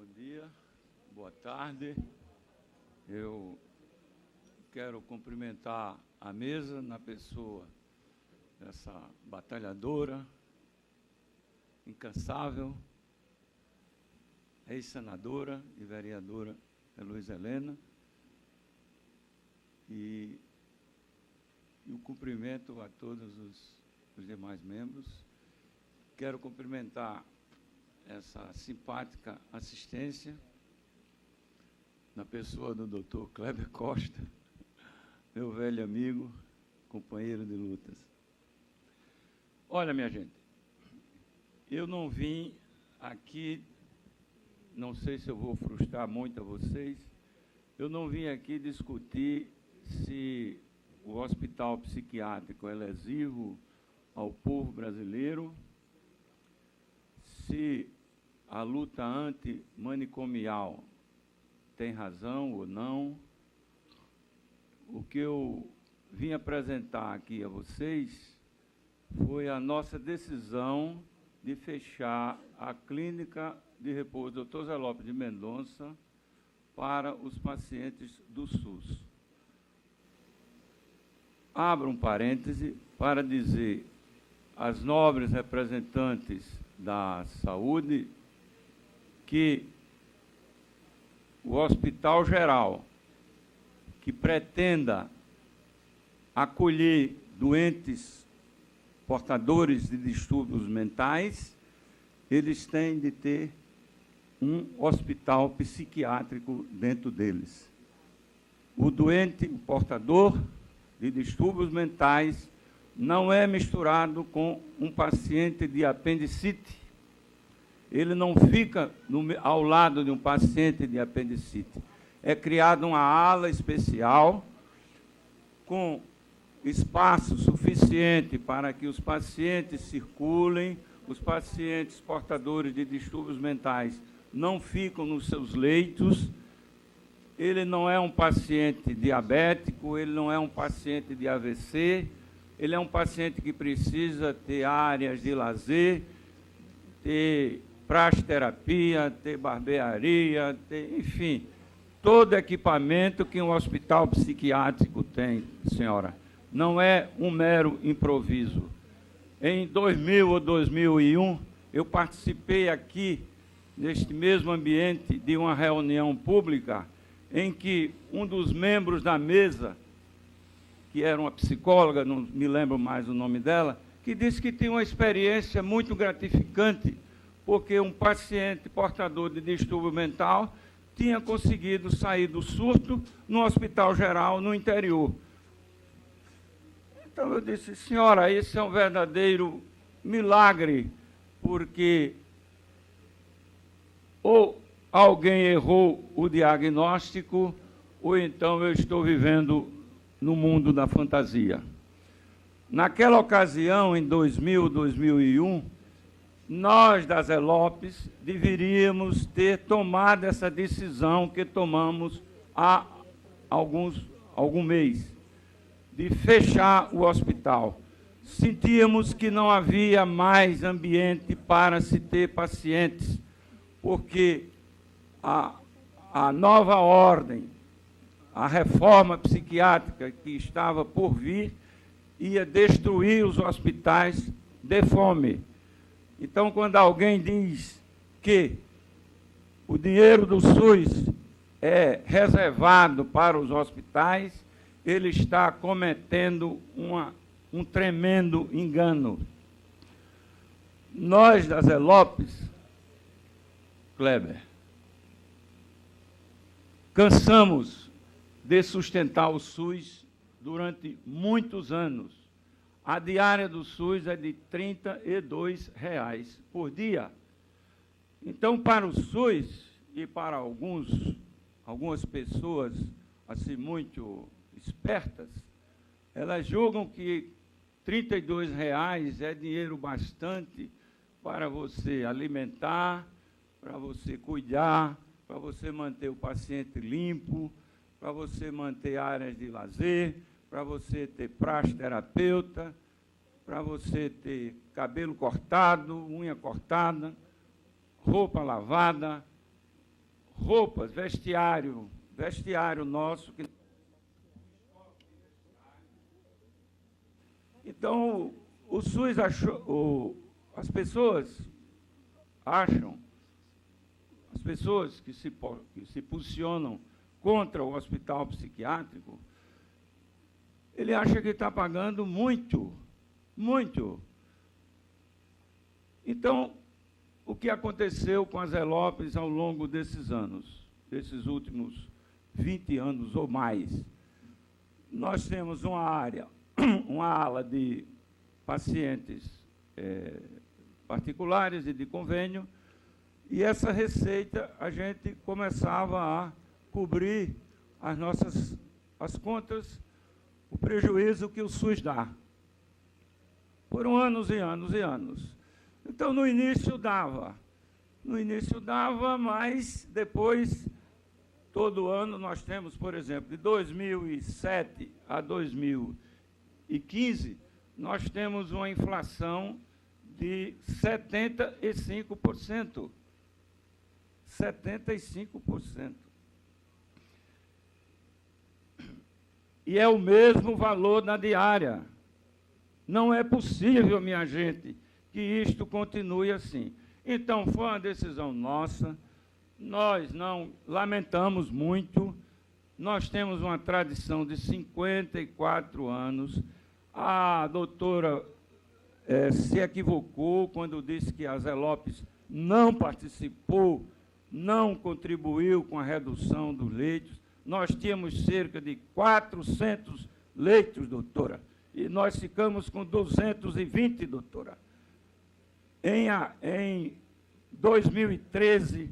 Bom dia, boa tarde. Eu quero cumprimentar a mesa na pessoa dessa batalhadora, incansável, ex-senadora e vereadora Luiza Helena, e o cumprimento a todos os demais membros. Quero cumprimentar essa simpática assistência, na pessoa do Dr. Kleber Costa, meu velho amigo, companheiro de lutas. Olha, minha gente, eu não vim aqui, não sei se eu vou frustrar muito a vocês, eu não vim aqui discutir se o hospital psiquiátrico é lesivo ao povo brasileiro, se a luta antimanicomial tem razão ou não. O que eu vim apresentar aqui a vocês foi a nossa decisão de fechar a clínica de repouso Dr. Zé Lopes de Mendonça para os pacientes do SUS. Abro um parêntese para dizer às nobres representantes da saúde que o Hospital Geral, que pretenda acolher doentes portadores de distúrbios mentais, eles têm de ter um hospital psiquiátrico dentro deles. O doente, o portador de distúrbios mentais, não é misturado com um paciente de apendicite. Ele não fica ao lado de um paciente de apendicite. É criada uma ala especial com espaço suficiente para que os pacientes circulem, os pacientes portadores de distúrbios mentais não ficam nos seus leitos. Ele não é um paciente diabético, ele não é um paciente de AVC, ele é um paciente que precisa ter áreas de lazer, ter praxeterapia, ter barbearia, enfim, todo equipamento que um hospital psiquiátrico tem, senhora. Não é um mero improviso. Em 2000 ou 2001, eu participei aqui, neste mesmo ambiente, de uma reunião pública, em que um dos membros da mesa, que era uma psicóloga, não me lembro mais o nome dela, que disse que tinha uma experiência muito gratificante, porque um paciente portador de distúrbio mental tinha conseguido sair do surto no Hospital Geral, no interior. Então eu disse, senhora, esse é um verdadeiro milagre, porque ou alguém errou o diagnóstico, ou então eu estou vivendo no mundo da fantasia. Naquela ocasião, em 2000, 2001, nós, da Zé Lopes, deveríamos ter tomado essa decisão que tomamos há algum mês, de fechar o hospital. Sentíamos que não havia mais ambiente para se ter pacientes, porque a nova ordem, a reforma psiquiátrica que estava por vir, ia destruir os hospitais de fome. Então, quando alguém diz que o dinheiro do SUS é reservado para os hospitais, ele está cometendo um tremendo engano. Nós, da Zé Lopes, Kleber, cansamos de sustentar o SUS durante muitos anos. A diária do SUS é de R$ 32 por dia. Então, para o SUS e para algumas pessoas assim muito espertas, elas julgam que R$ 32 é dinheiro bastante para você alimentar, para você cuidar, para você manter o paciente limpo, para você manter áreas de lazer, para você ter praxeterapeuta, para você ter cabelo cortado, unha cortada, roupa lavada, roupas, vestiário nosso. Então, o SUS achou, as pessoas acham, as pessoas que se posicionam contra o hospital psiquiátrico, ele acha que está pagando muito, muito. Então, o que aconteceu com as ELOPs ao longo desses anos, desses últimos 20 anos ou mais? Nós temos uma área, uma ala de pacientes particulares e de convênio, e essa receita a gente começava a cobrir as contas, o prejuízo que o SUS dá. Foram anos e anos e anos. Então, no início dava, mas depois, todo ano, nós temos, por exemplo, de 2007 a 2015, nós temos uma inflação de 75%. 75%. E é o mesmo valor na diária. Não é possível, minha gente, que isto continue assim. Então, foi uma decisão nossa, nós não lamentamos muito, nós temos uma tradição de 54 anos, a doutora se equivocou quando disse que a ELOPs não participou, não contribuiu com a redução dos leitos. Nós tínhamos cerca de 400 leitos, doutora, e nós ficamos com 220, doutora. Em 2013,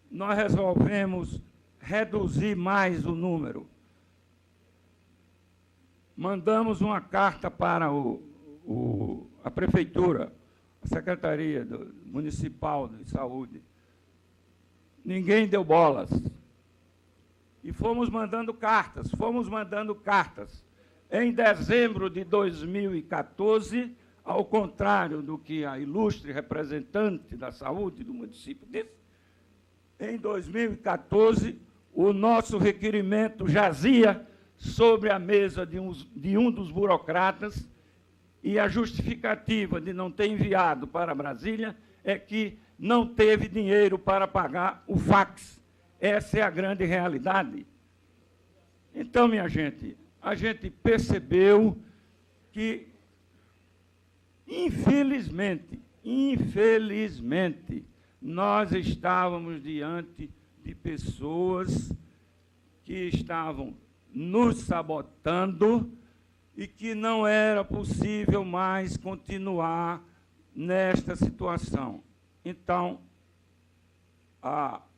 nós resolvemos reduzir mais o número. Mandamos uma carta para a Prefeitura, a Secretaria Municipal de Saúde. Ninguém deu bolas. E fomos mandando cartas. Em dezembro de 2014, ao contrário do que a ilustre representante da saúde do município disse, em 2014, o nosso requerimento jazia sobre a mesa de um dos burocratas, e a justificativa de não ter enviado para Brasília é que não teve dinheiro para pagar o fax. Essa é a grande realidade. Então, minha gente, a gente percebeu que, infelizmente, nós estávamos diante de pessoas que estavam nos sabotando e que não era possível mais continuar nesta situação. Então,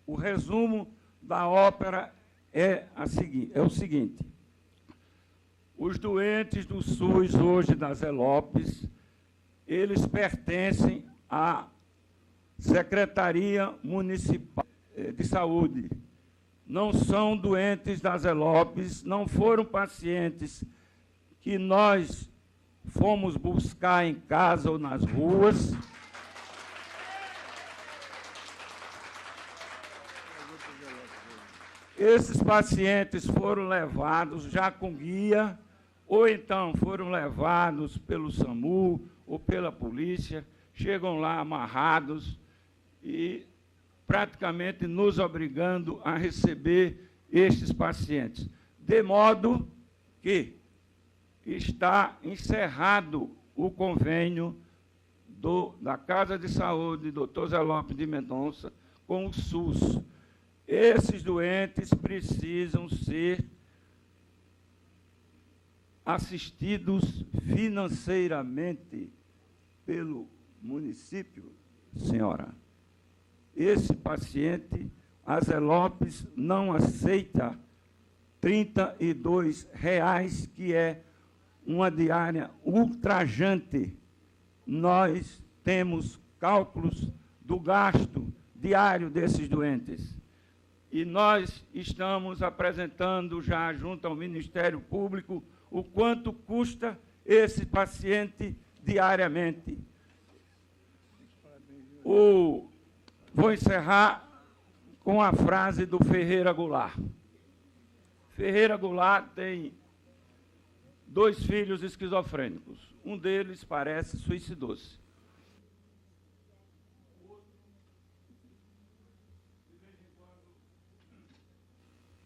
o resumo da ópera é o seguinte: os doentes do SUS hoje, das ELOPs, eles pertencem à Secretaria Municipal de Saúde. Não são doentes das ELOPs, não foram pacientes que nós fomos buscar em casa ou nas ruas. Esses pacientes foram levados já com guia, ou então foram levados pelo SAMU ou pela polícia, chegam lá amarrados e praticamente nos obrigando a receber estes pacientes. De modo que está encerrado o convênio da Casa de Saúde, Dr. Zé Lopes de Mendonça, com o SUS. Esses doentes precisam ser assistidos financeiramente pelo município, senhora. Esse paciente, a Zé Lopes não aceita R$ 32,00, que é uma diária ultrajante. Nós temos cálculos do gasto diário desses doentes. E nós estamos apresentando já junto ao Ministério Público o quanto custa esse paciente diariamente. Vou encerrar com a frase do Ferreira Goulart. Ferreira Goulart tem 2 filhos esquizofrênicos. Um deles parece suicidou-se.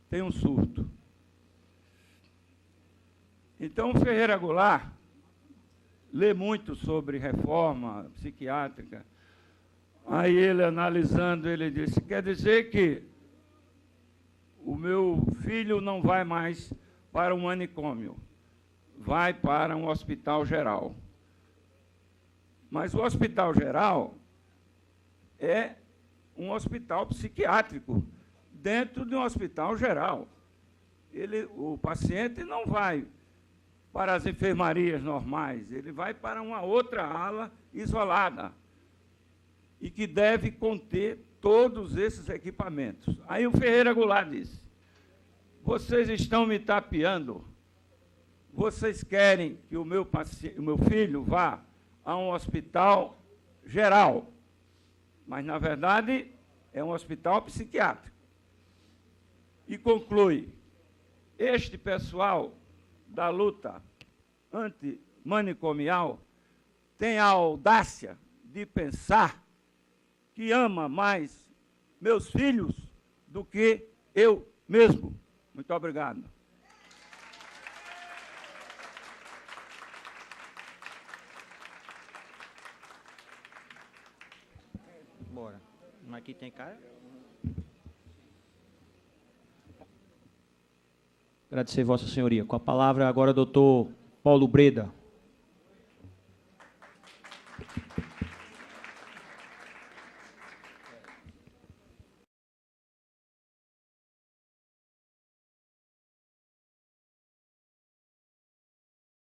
Tem um surto. Então, Ferreira Goulart lê muito sobre reforma psiquiátrica. Aí ele, analisando, ele disse, quer dizer que o meu filho não vai mais para um manicômio, vai para um hospital geral. Mas o hospital geral é um hospital psiquiátrico, dentro de um hospital geral. O paciente não vai para as enfermarias normais, ele vai para uma outra ala isolada, e que deve conter todos esses equipamentos. Aí o Ferreira Goulart disse, vocês estão me tapeando, vocês querem que o meu filho vá a um hospital geral, mas, na verdade, é um hospital psiquiátrico. E conclui, este pessoal da luta antimanicomial tem a audácia de pensar que ama mais meus filhos do que eu mesmo. Muito obrigado. Bora. Aqui tem cara? Agradecer, Vossa Senhoria. Com a palavra agora, doutor Paulo Breda.